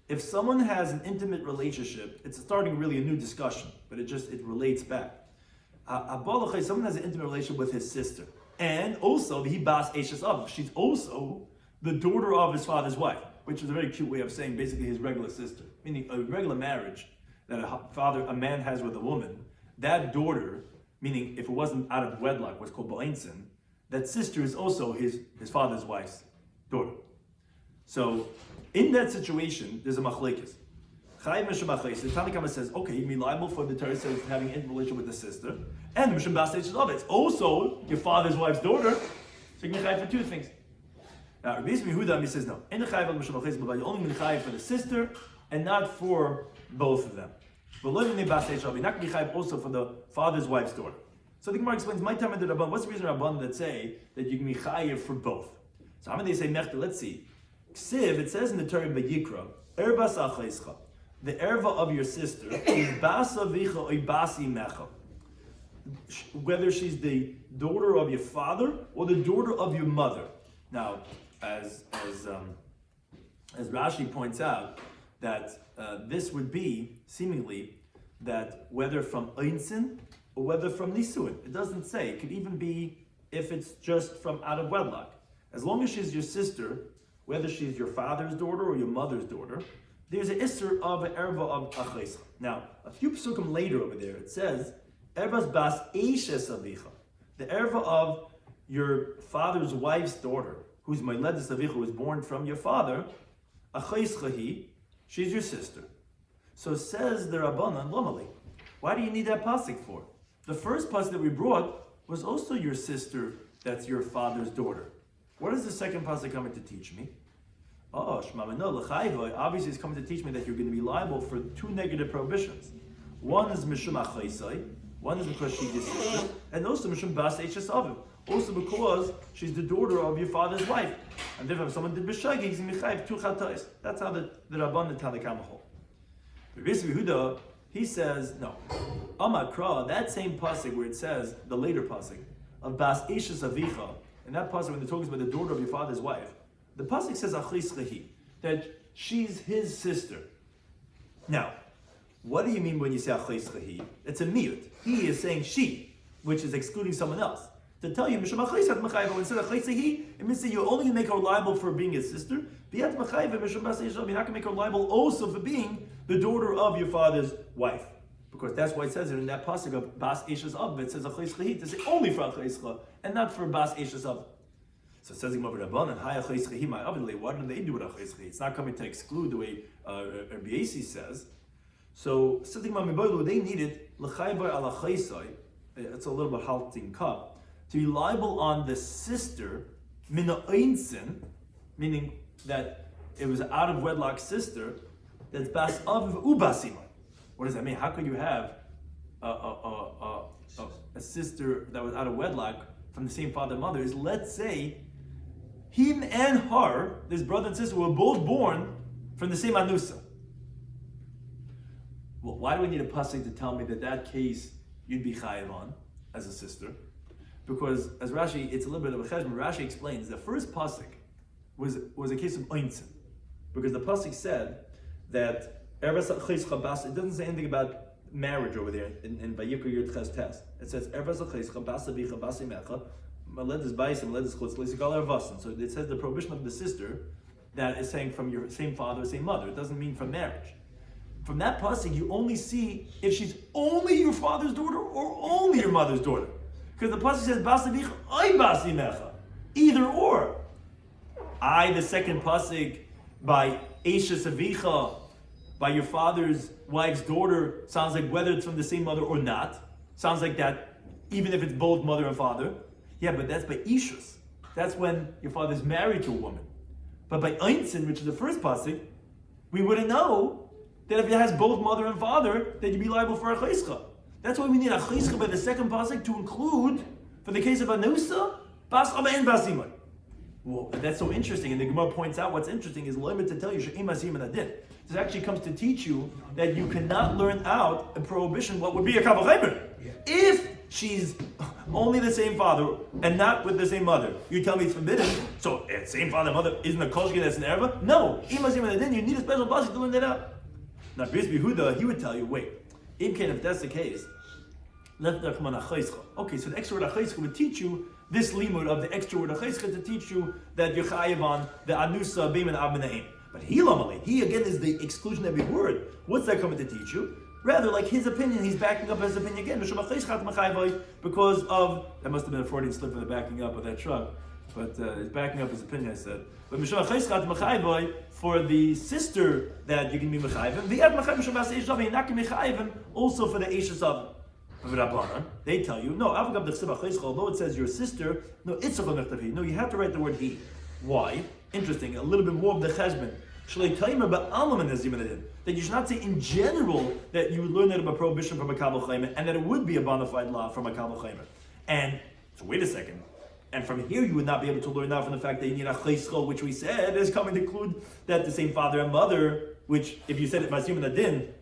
If someone has an intimate relationship, it's starting really a new discussion, but it relates back. Someone has an intimate relationship with his sister, and also the hibas eshes av. She's also the daughter of his father's wife, which is a very cute way of saying basically his regular sister, meaning a regular marriage that a man has with a woman. That daughter, meaning if it wasn't out of wedlock, was called ba'insin. That sister is also his father's wife's daughter. So, in that situation, there's a machlekes. Chayiv Mishum Machlekes. The Tanakh says, okay, you can be liable for the Torah says having an intimate relationship with the sister, and Mishum Baseish of it's also your father's wife's daughter. So you can be chayiv for two things. Now, Rabbi Yehuda he says no. In the chayiv Mishum Machlekes, but you only be chayiv for the sister and not for both of them. But living in Baseish of, you're not going to be chayiv also for the father's wife's daughter. So the Gemara explains, my time at the Rabban. What's the reason Rabban that say that you can be chayiv for both? So how many they say mechta? Let's see. Ksiv, it says in the Torah Vayikra, Erbas Achaischa, the erva of your sister is basa vicha oy basi mecha. Whether she's the daughter of your father or the daughter of your mother. Now, as Rashi points out, that this would be seemingly that whether from Einsin or whether from Nisuin. It doesn't say. It could even be if it's just from out of wedlock. As long as she's your sister, whether she's your father's daughter or your mother's daughter, there's an isser of an erva of achaischa. Now, a few psukim later over there, it says, ervas bas eishes avicha, the erva of your father's wife's daughter, who's moiledes avicha, who was born from your father, achaischa hi, she's your sister. So says the Rabbanan Lomali, why do you need that pasuk for? The first pasuk that we brought was also your sister, that's your father's daughter. What is the second pasuk coming to teach me? Oh, Shmamino l'chayvoi, obviously it's coming to teach me that you're going to be liable for two negative prohibitions. One is mishum achaisai, one is because she's your sister, and also mishum bas eishes avim, also because she's the daughter of your father's wife. And therefore, if someone did b'shagi, he's michayv two chatais. That's how the Rabban Tanakh hold. Rabbi Yehuda, he says no. Amakra, that same pasuk where it says the later pasuk of bas eishes avicha, and that pasuk when they're talking about the daughter of your father's wife. The pasuk says achis that she's his sister. Now, what do you mean when you say achis? It's a miyut. He is saying she, which is excluding someone else. To tell you, mishum achis mechayv, when it says achis it means that you only make her liable for being his sister. You're not going to make her liable also for being the daughter of your father's wife, because that's why it says it in that pasuk of bas eishes av. It says achis to say only for achis and not for bas eishes av. So it says in Rabbanan, what do they do with achis? It's not coming to exclude the way Rabbi Yasi says. So they needed l'chayvar al achaisai. It's a little bit halting cup to be liable on the sister mina einsin, meaning that it was out of wedlock sister that's bas av ubasima. What does that mean? How could you have a sister that was out of wedlock from the same father and mother? Is, let's say, him and her, this brother and sister, were both born from the same anusa. Well, why do we need a pasuk to tell me that case you'd be chayiv on as a sister? Because as Rashi, it's a little bit of a cheshbon. Rashi explains the first pasuk was a case of einsin, because the pasuk said that it doesn't say anything about marriage over there in Vayikra Yud Ches Tes. It says so it says the prohibition of the sister that is saying from your same father or same mother. It doesn't mean from marriage. From that pasuk, you only see if she's only your father's daughter or only your mother's daughter. Because the pasuk says basavicha ay basimecha, either or. The second pasuk by Eishes Avicha, by your father's wife's daughter, sounds like whether it's from the same mother or not. Sounds like that, even if it's both mother and father. Yeah, but that's by Ishus. That's when your father's married to a woman. But by Einsin, which is the first pasuk, we wouldn't know that if it has both mother and father, that you'd be liable for a chayscha. That's why we need a chayscha by the second pasuk to include, for the case of Anusa, Bas Aba and Basimai. Well, that's so interesting, and the Gemara points out what's interesting is limit to tell you she'im asim and adin. This actually comes to teach you that you cannot learn out a prohibition what would be a kabel chaymer. If she's only the same father and not with the same mother, you tell me it's forbidden. So it's same father and mother isn't a kolshkin that's an erva? No, im asim and adin. You need a special pasuk to learn that out. Now, Rabbi Yehuda, he would tell you, wait, if that's the case, let the come on achayschah. Okay, so the extra word achayschah would teach you this limud of the extra word achayschah to teach you that you're chayiv on the anusa beim and ab menaim. But he again is the exclusionary word. What's that coming to teach you? Rather, like his opinion, he's backing up his opinion again. Because of, that must have been a Freudian slip for the backing up of that truck, but he's backing up his opinion, I said. But for the sister that you can be mechayvim, you're not going to be mechayvim also for the eishes of Rabbanan. They tell you, no, although it says your sister, no, you have to write the word he. Why? Interesting, a little bit more of the cheshbon. That you should not say in general that you would learn that about prohibition from a kabel chaymer and that it would be a bona fide law from a kabel chaymer. And so wait a second. And from here, you would not be able to learn that from the fact that you need a chayschol, which we said is coming to conclude that the same father and mother, which if you said it masim and adin,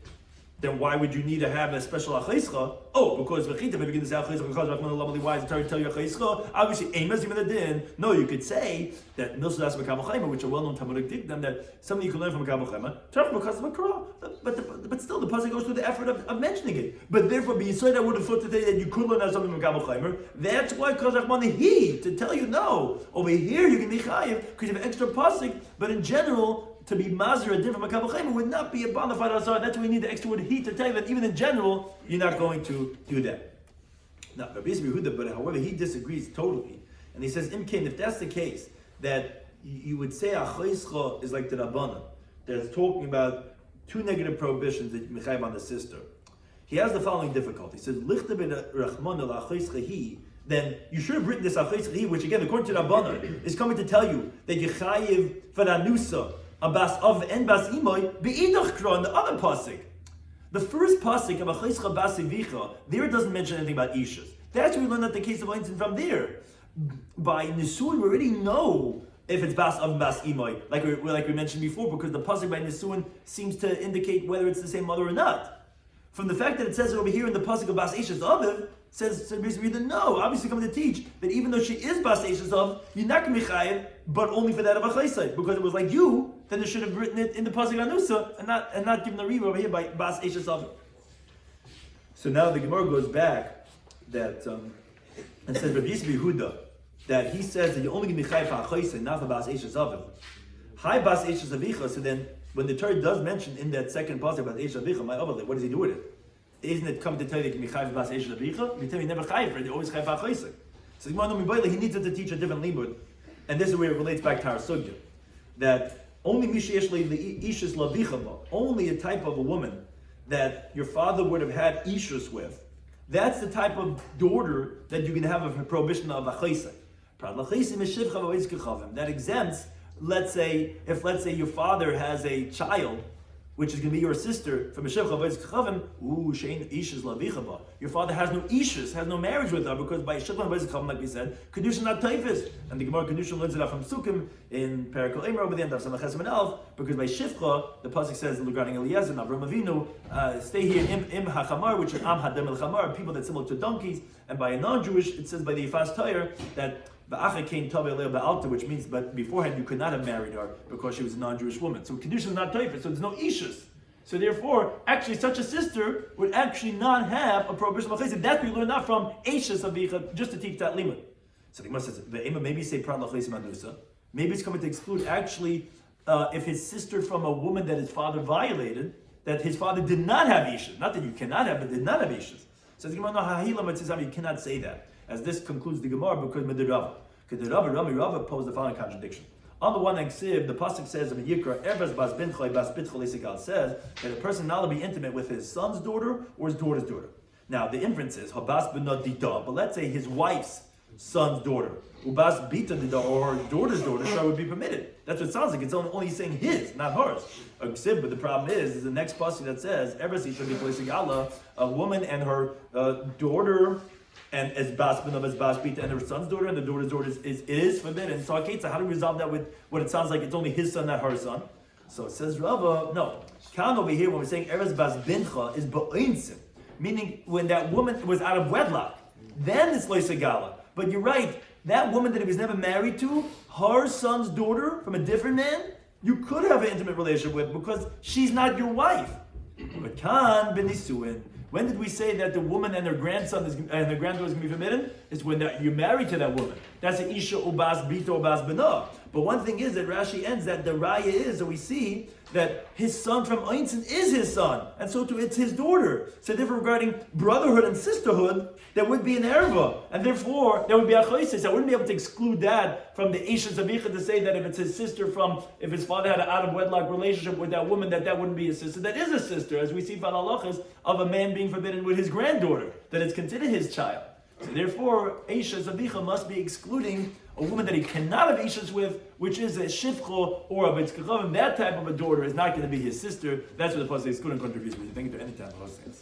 then why would you need to have a special achaischa? Oh, because v'chita, if you begin to say achaischa, because why is it tell you achaischa? Obviously, aim masim and adin. No, you could say that milsudas makabel chayma, which are well-known Talmudic dictum, that something you can learn from makabel chayma, turf because of makra. But still, the pasuk goes through the effort of mentioning it. But therefore, b'yisoid, I would have thought today that you could learn out something from makabel chayma. That's why kazach money he to tell you no. Over here, you can be chayiv because you have extra pasuk. But in general, to be mazir a different makabel chayma would not be a bona fide azar. That's why we need the extra word he to tell you that even in general, you're not going to do that. Now, Rabbi Shloimy Schwartzberg, but however, he disagrees totally. And he says, Imkain, if that's the case, that you would say achaischa is like the Rabbanan, that's talking about two negative prohibitions that you mechayiv on the sister. He has the following difficulty. He says, Lichta ben Rachman el achaischa hi, then you should have written this achaischa hi, which again, according to Rabbanan, is coming to tell you that you chayiv for anusa, a bas of and bas imoy, be'idach kra, in the other pasuk. The first pasuk of achaischa bas ivicha, there it doesn't mention anything about ishas. That's where we learned that the case of Einstein from there. By Nisuin, we already know if it's bas of and bas imoy, like we mentioned before, because the pasuk by Nisuin seems to indicate whether it's the same mother or not. From the fact that it says it over here in the pasuk of bas ishas aviv, says basically no, obviously coming to teach that even though she is bas ishas aviv, you're not going to be chayiv, but only for that of a chaysai, because it was like you, then they should have written it in the pasuk anusa and not given the read over here by bas ishas aviv. So now the Gemara goes back that and says Rabbi Yehuda that he says that you're only going to be chayiv for a chaysai, not for bas ishas aviv. Hi bas ishas avicha. So then when the Torah does mention in that second pasuk bas ishas avicha, my other, what does he do with it? Isn't it coming to tell you that you can be chayiv bas ishas avicha? You tell me never chayiv for it. You always chayiv for a chaysai. So the Gemara no mibayla, he needs to teach a different limud, and this is where it relates back to our sugya, that only mishayeshli the ishus lavichama, only a type of a woman that your father would have had ishus with. That's the type of daughter that you can have a prohibition of a chaysai. That exempts, let's say your father has a child, which is going to be your sister from a shivcha v'ezkachavim. Shein ishus lavichaba. Your father has no ishus, has no marriage with her, because by shivcha v'ezkachavim, like we said, kedusha not taifis, and the Gemara kedusha learns it out from Sukkim in Perikol Eimer over the end of Samach Chesed Elf, because by shivcha the pasuk says regarding Eliezer and Avram Avinu, stay here im hachamar, which is am hadem el chamar, people that similar to donkeys, and by a non-Jewish it says by the Yifas Tayr that which means, but beforehand you could not have married her because she was a non-Jewish woman. So kedusha is not taifis, so there's no ishus. So therefore, actually, such a sister would actually not have a prohibition of chesed. That's what we learn that from Eishes Avicha, just to teach that limud. So the Gemara says, maybe say prat lachlesim anusa. Maybe it's coming to exclude actually if his sister from a woman that his father violated, that his father did not have ishus. Not that you cannot have, but did not have ishus. So the Gemara no ha'hilam, it says you cannot say that. As this concludes the Gemara, because Medirava. Because the Rava posed the following contradiction. On the one hand, the pasuk says in Yikra, Erbas bas binchoy bas bitchol isigal says that a person not to be intimate with his son's daughter or his daughter's daughter. Now the inference is habas benot dita, but let's say his wife's son's daughter, ubas bita dita, or her daughter's daughter, sure would be permitted. That's what it sounds like. It's only saying his, not hers. But the problem is the next pasuk that says Erbas isha bitchol isigal, a woman and her daughter. And as bas bita and her son's daughter and the daughter's daughter is forbidden. So how do we resolve that with what it sounds like it's only his son, not her son? So it says Rava, no. Kan over here when we're saying eres bas bincha is ba'insim, meaning when that woman was out of wedlock, then it's loisagala. But you're right, that woman that he was never married to, her son's daughter from a different man, you could have an intimate relationship with because she's not your wife. But kan benisuin. When did we say that the woman and her grandson and her granddaughter is going to be forbidden? It's when you're married to that woman. That's an isha ubas bita ubas bena. But one thing is that Rashi ends that the raya is that we see that his son from Einstein is his son, and so too it's his daughter. So therefore, regarding brotherhood and sisterhood, there would be an erva, and therefore there would be a choices. I wouldn't be able to exclude that from the Isha Zabicha to say that if it's his sister if his father had an out of wedlock relationship with that woman, that wouldn't be his sister. That is a sister, as we see from halachas of a man being forbidden with his granddaughter, that it's considered his child. So therefore, Isha Zabicha must be excluding a woman that he cannot have ishas with, which is a shivcho or a bitzkachavim. That type of a daughter is not going to be his sister. That's what the pasuk is. Couldn't contribute. Thank you to any time of those things.